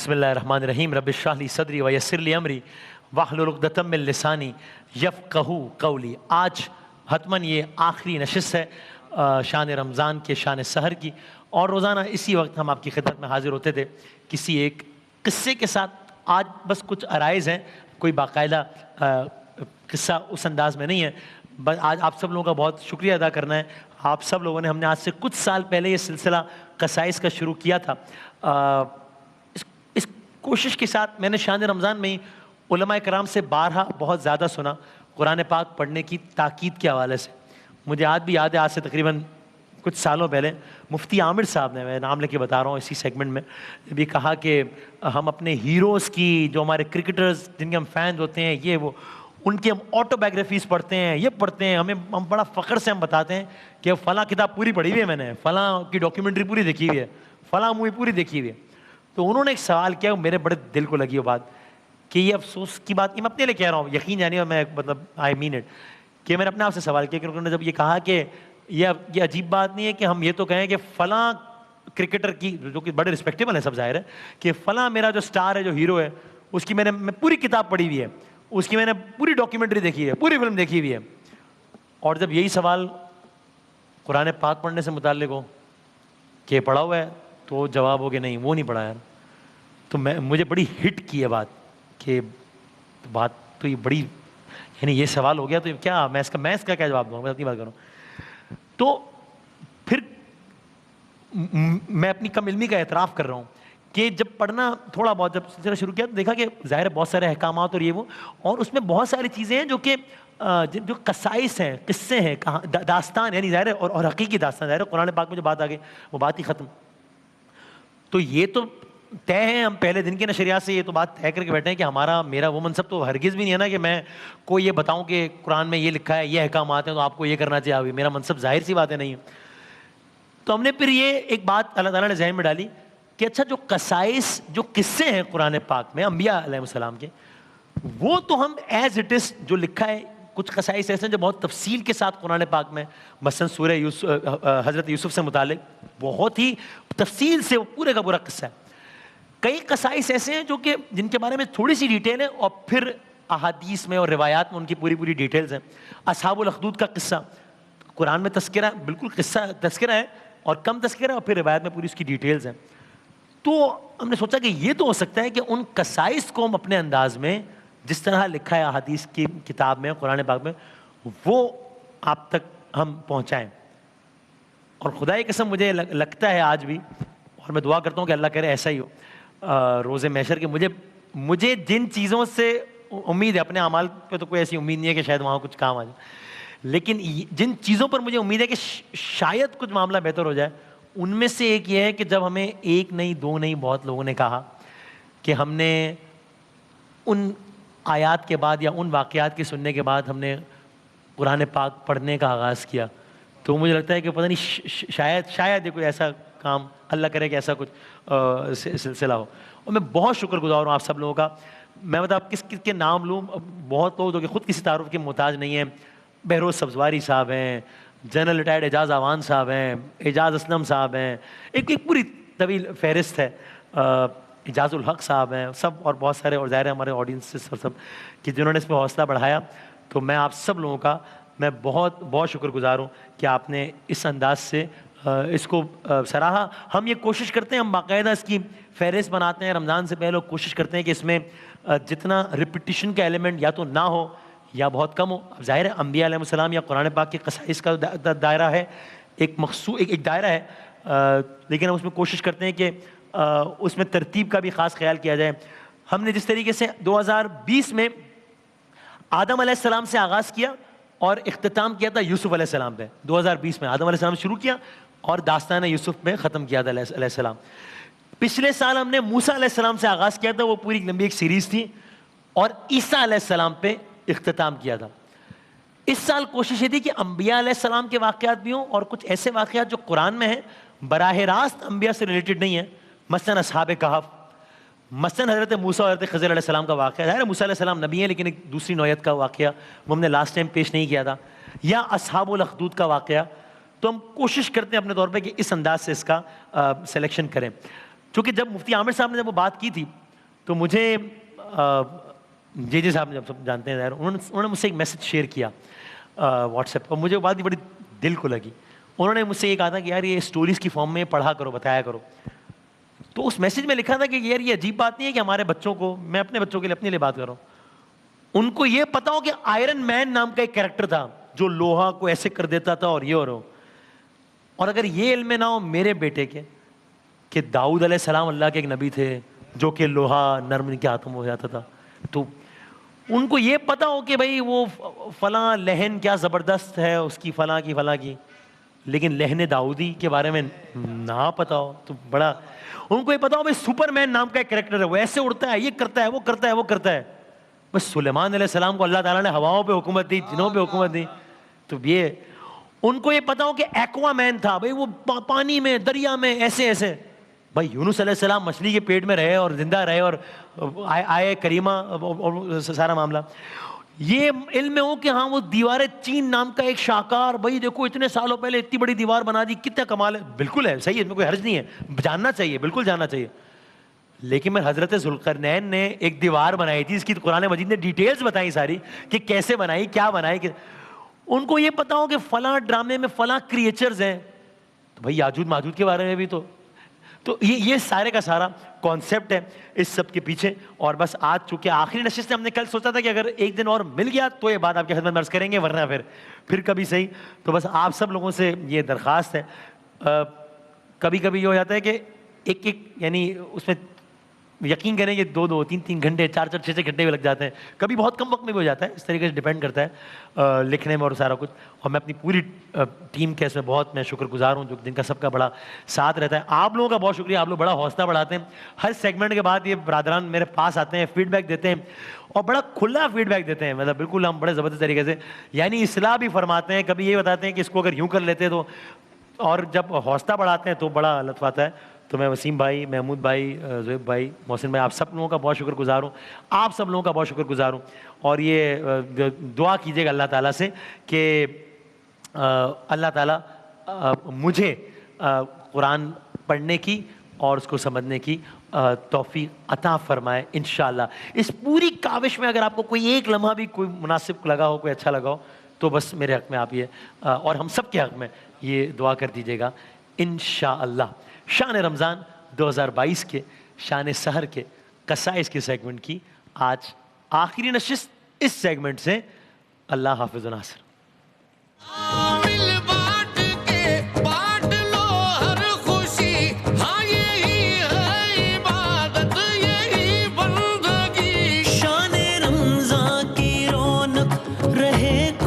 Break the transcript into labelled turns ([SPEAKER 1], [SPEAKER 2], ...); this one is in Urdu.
[SPEAKER 1] بسم اللہ الرحمن الرحیم رب اشرح لی صدری ویسر لی امری واحلل عقدۃ من لسانی یفقہوا قولی۔ آج حتماً یہ آخری نشست ہے شان رمضان کے شان سحر کی، اور روزانہ اسی وقت ہم آپ کی خدمت میں حاضر ہوتے تھے کسی ایک قصے کے ساتھ۔ آج بس کچھ عرائض ہیں، کوئی باقاعدہ قصہ اس انداز میں نہیں ہے۔ بس آج آپ سب لوگوں کا بہت شکریہ ادا کرنا ہے۔ آپ سب لوگوں نے، ہم نے آج سے کچھ سال پہلے یہ سلسلہ قصائص کا شروع کیا تھا۔ اس کوشش کے ساتھ میں نے شان رمضان میں ہی علماء کرام سے بارہا بہت زیادہ سنا قرآن پاک پڑھنے کی تاکید کے حوالے سے۔ مجھے آج بھی یاد ہے، آج سے تقریباً کچھ سالوں پہلے مفتی عامر صاحب نے، میں نام لے کے بتا رہا ہوں اسی سیگمنٹ میں، بھی کہا کہ ہم اپنے ہیروز کی، جو ہمارے کرکٹرز جن کے ہم فینز ہوتے ہیں، یہ وہ، ان کی ہم آٹو بایوگرافیز پڑھتے ہیں، یہ پڑھتے ہیں، ہم بڑا فخر سے ہم بتاتے ہیں کہ فلاں کتاب پوری پڑھی ہوئی ہے، میں نے فلاں کی ڈاکیومنٹری پوری دیکھی ہوئی ہے، فلاں مووی پوری دیکھی ہوئی ہے۔ تو انہوں نے ایک سوال کیا، میرے بڑے دل کو لگی وہ بات، کہ یہ افسوس کی بات، میں اپنے لیے کہہ رہا ہوں، یقین جانیے میں مطلب آئی مین اٹ، کہ میں نے اپنے آپ سے سوال کیا کہ انہوں نے جب یہ کہا کہ یہ عجیب بات نہیں ہے کہ ہم یہ تو کہیں کہ فلاں کرکٹر کی، جو کہ بڑے رسپیکٹیبل ہے سب ظاہر ہے، کہ فلاں میرا جو سٹار ہے، جو ہیرو ہے، اس کی میں پوری کتاب پڑھی ہوئی ہے، اس کی میں نے پوری ڈاکیومنٹری دیکھی ہے، پوری فلم دیکھی ہوئی ہے۔ اور جب یہی سوال قرآن پاک پڑھنے سے متعلق ہو کہ پڑھا ہوا ہے، تو جواب ہو کہ نہیں، وہ نہیں پڑھا یار۔ تو مجھے بڑی ہٹ کی ہے بات، کہ بات تو یہ بڑی، یعنی یہ سوال ہو گیا تو کیا میں اس کا کیا جواب دوں، میں اپنی بات کروں تو پھر میں اپنی کم علمی کا اعتراف کر رہا ہوں کہ جب پڑھنا تھوڑا بہت جب سلسلہ شروع کیا تو دیکھا کہ ظاہر ہے بہت سارے احکامات اور یہ وہ، اور اس میں بہت ساری چیزیں ہیں جو کہ جو قصائص ہیں، قصے ہیں، داستان، یعنی ظاہر ہے اور حقیقی داستان، ظاہر ہے قرآن پاک میں جو بات آ گئی وہ بات ہی ختم۔ تو یہ تو طے ہے، ہم پہلے دن کے نشریات سے یہ تو بات طے کر کے بیٹھے ہیں کہ میرا وہ منصب تو ہرگز بھی نہیں ہے نا کہ میں کوئی یہ بتاؤں کہ قرآن میں یہ لکھا ہے، یہ احکامات ہیں تو آپ کو یہ کرنا چاہیے۔ میرا منصب ظاہر سی بات ہے نہیں ہے۔ تو ہم نے پھر یہ ایک بات اللہ تعالیٰ نے ذہن میں ڈالی کہ اچھا، جو قصائص، جو قصے ہیں قرآن پاک میں انبیاء علیہ السلام کے، وہ تو ہم ایز اٹ از جو لکھا ہے، کچھ قصائص ایسے ہیں جو بہت تفصیل کے ساتھ قرآن پاک میں، مثلا سورہ حضرت یوسف سے متعلق بہت ہی تفصیل سے وہ پورے کا پورا قصہ ہے۔ کئی قصائص ایسے ہیں جو کہ جن کے بارے میں تھوڑی سی ڈیٹیل ہے، اور پھر احادیث میں اور روایات میں ان کی پوری ڈیٹیلز ہیں۔ اصحاب الاخدود کا قصہ قرآن میں تذکرہ، بالکل قصہ تذکرہ ہے اور کم تذکرہ ہے، اور پھر روایت میں پوری اس کی ڈیٹیلز ہیں۔ تو ہم نے سوچا کہ یہ تو ہو سکتا ہے کہ ان قصائص کو ہم اپنے انداز میں، جس طرح لکھا ہے احادیث کی کتاب میں، قرآن پاک میں، وہ آپ تک ہم پہنچائیں۔ اور خدا کی قسم مجھے لگتا ہے آج بھی، اور میں دعا کرتا ہوں کہ اللہ کرے ایسا ہی ہو روز محشر کے، مجھے جن چیزوں سے امید ہے، اپنے اعمال پہ تو کوئی ایسی امید نہیں ہے کہ شاید وہاں کچھ کام آ جائے، لیکن جن چیزوں پر مجھے امید ہے کہ شاید کچھ معاملہ بہتر ہو جائے، ان میں سے ایک یہ ہے کہ جب ہمیں ایک نہیں، دو نہیں، بہت لوگوں نے کہا کہ ہم نے ان آیات کے بعد یا ان واقعات کے سننے کے بعد ہم نے قرآن پاک پڑھنے کا آغاز کیا، تو مجھے لگتا ہے کہ پتہ نہیں شاید یہ کوئی ایسا کام، اللہ کرے کہ ایسا کچھ سلسلہ ہو۔ اور میں بہت شکر گزار ہوں آپ سب لوگوں کا۔ میں بتا کس کے نام لوں، بہت لوگ جو کہ خود کسی تعارف کے محتاج نہیں ہیں، بہروز سبزواری صاحب ہیں، جنرل ریٹائرڈ اعجاز آوان صاحب ہیں، اعجاز اسلم صاحب ہیں، ایک پوری طویل فہرست ہے، اعجاز الحق صاحب ہیں، سب، اور بہت سارے، اور ظاہر ہے ہمارے آڈینس اور سب کہ جنہوں نے اس میں حوصلہ بڑھایا۔ تو میں آپ سب لوگوں کا میں بہت بہت شکر گزار ہوں کہ آپ نے اس انداز سے اس کو سراہا۔ ہم یہ کوشش کرتے ہیں، ہم باقاعدہ اس کی فہرست بناتے ہیں رمضان سے پہلے، کوشش کرتے ہیں کہ اس میں جتنا ریپیٹیشن کا ایلیمنٹ یا تو نہ ہو یا بہت کم ہو۔ اب ظاہر ہے انبیاء علیہ السلام یا قرآن پاک کے قصائص کا دائرہ ہے، ایک دائرہ ہے، لیکن ہم اس میں کوشش کرتے ہیں کہ اس میں ترتیب کا بھی خاص خیال کیا جائے۔ ہم نے جس طریقے سے 2020 میں آدم علیہ السلام سے آغاز کیا اور اختتام کیا تھا یوسف علیہ السلام پہ، 2020 میں آدم علیہ السلام شروع کیا اور داستان یوسف میں ختم کیا تھا علیہ السلام۔ پچھلے سال ہم نے موسیٰ علیہ السلام سے آغاز کیا تھا، وہ پوری لمبی ایک سیریز تھی، اور عیسیٰ علیہ السلام پہ اختتام کیا تھا۔ اس سال کوشش یہ تھی کہ انبیاء علیہ السلام کے واقعات بھی ہوں، اور کچھ ایسے واقعات جو قرآن میں ہیں، براہ راست انبیاء سے ریلیٹڈ نہیں ہیں، مثلا اصحاب کہف، مثلا حضرت موسیٰ اور حضرت خضر علیہ السلام کا واقعہ، ظاہر ہے موسیٰ علیہ السلام نبی ہیں لیکن ایک دوسری نوعیت کا واقعہ، وہ ہم نے لاسٹ ٹائم پیش نہیں کیا تھا، یا اصحاب الاخدود کا واقعہ۔ تو ہم کوشش کرتے ہیں اپنے طور پہ کہ اس انداز سے اس کا سلیکشن کریں۔ چونکہ جب مفتی عامر صاحب نے جب وہ بات کی تھی تو مجھے جے صاحب نے، جب سب جانتے ہیں ظاہر، انہوں نے مجھ سے ایک میسج شیئر کیا واٹس ایپ پر. مجھے وہ بات بھی بڑی دل کو لگی. انہوں نے مجھ سے یہ کہا تھا کہ یار یہ اسٹوریز کی فارم میں پڑھا کرو، بتایا کرو. تو اس میسج میں لکھا تھا کہ یار یہ عجیب بات نہیں ہے کہ ہمارے بچوں کو، میں اپنے بچوں کے لیے اپنے لیے بات کر رہا ہوں، ان کو یہ پتا ہو کہ آئرن مین نام کا ایک کریکٹر تھا جو لوہا کو ایسے کر دیتا تھا اور یہ اور اگر یہ علم نہ ہو میرے بیٹے کے کہ داؤد علیہ السلام اللہ کے ایک نبی تھے جو کہ لوہا نرم ان کے ہاتھوں میں ہو جاتا تھا، تو ان کو یہ پتا ہو کہ بھائی وہ فلاں لہن کیا زبردست ہے اس کی فلاں کی، لیکن لہن داؤدی کے بارے میں نہ پتا ہو تو بڑا. ان کو یہ پتا ہو بھائی سپر مین نام کا ایک کریکٹر ہے، وہ ایسے اڑتا ہے، یہ کرتا ہے، وہ کرتا ہے. بس سلیمان علیہ السلام کو اللہ تعالیٰ نے ہواؤں پہ حکومت دی، جنوں پہ حکومت دی. تو یہ ان کو یہ پتا ہو کہ ایکوا مین تھا، بھائی وہ پانی میں، دریا میں، ایسے. بھائی یونس علیہ السلام مچھلی کے پیٹ میں رہے اور زندہ رہے اور آئے کریمہ اور سارا معاملہ. یہ علم میں ہو کہ ہاں وہ دیوار چین نام کا ایک شاہکار، بھائی دیکھو اتنے سالوں پہلے اتنی بڑی دیوار بنا دی، کتنا کمال ہے. بالکل ہے، صحیح ہے، اس میں کوئی حرج نہیں ہے، جاننا چاہیے، بالکل جاننا چاہیے. لیکن میں حضرت ذوالقرنین نے ایک دیوار بنائی تھی، اس کی قرآن مجید نے ڈیٹیلز بتائی ساری کہ کیسے بنائی، کیا بنائی. ان کو یہ پتا ہو کہ فلاں ڈرامے میں فلاں کریچرز ہیں، تو بھائی یاجوج ماجوج کے بارے میں بھی تو یہ سارے کا سارا کانسیپٹ ہے اس سب کے پیچھے. اور بس آج چونکہ آخری نشست ہم نے کل سوچا تھا کہ اگر ایک دن اور مل گیا تو یہ بات آپ کی خدمت میں عرض کریں گے، ورنہ پھر کبھی صحیح. تو بس آپ سب لوگوں سے یہ درخواست ہے، کبھی یہ ہو جاتا ہے کہ ایک یعنی اس میں یقین کریں کہ 2 3 گھنٹے، 4 6 گھنٹے بھی لگ جاتے ہیں، کبھی بہت کم وقت میں بھی ہو جاتا ہے. اس طریقے سے ڈیپینڈ کرتا ہے لکھنے میں اور سارا کچھ. اور میں اپنی پوری ٹیم کے اس میں بہت میں شکر گزار ہوں، جن کا سب کا بڑا ساتھ رہتا ہے. آپ لوگوں کا بہت شکریہ، آپ لوگ بڑا حوصلہ بڑھاتے ہیں. ہر سیگمنٹ کے بعد یہ برادران میرے پاس آتے ہیں، فیڈ بیک دیتے ہیں اور بڑا کھلا فیڈ بیک دیتے ہیں. مطلب بالکل ہم بڑے زبردست طریقے سے یعنی اصلاح بھی فرماتے ہیں. کبھی یہ بتاتے ہیں کہ اس کو اگر یوں کر لیتے تو، اور جب حوصلہ بڑھاتے ہیں تو بڑا لطف آتا ہے. تو میں وسیم بھائی، محمود بھائی، زہیب بھائی، محسن بھائی، آپ سب لوگوں کا بہت شکر گزار ہوں. آپ سب لوگوں کا بہت شکر گزار ہوں. اور یہ دعا کیجیے گا اللہ تعالیٰ سے کہ اللہ تعالیٰ مجھے قرآن پڑھنے کی اور اس کو سمجھنے کی توفیق عطا فرمائے انشاءاللہ. اس پوری کاوش میں اگر آپ کو کوئی ایک لمحہ بھی کوئی مناسب لگا ہو، کوئی اچھا لگا ہو، تو بس میرے حق میں آپ یہ اور ہم سب کے حق میں یہ دعا کر دیجیے گا انشاءاللہ. شان رمضان 2022 کے شان سحر کے قصائص کے سیگمنٹ کی آج آخری نشست اس سیگمنٹ سے. اللہ حافظ و ناصر.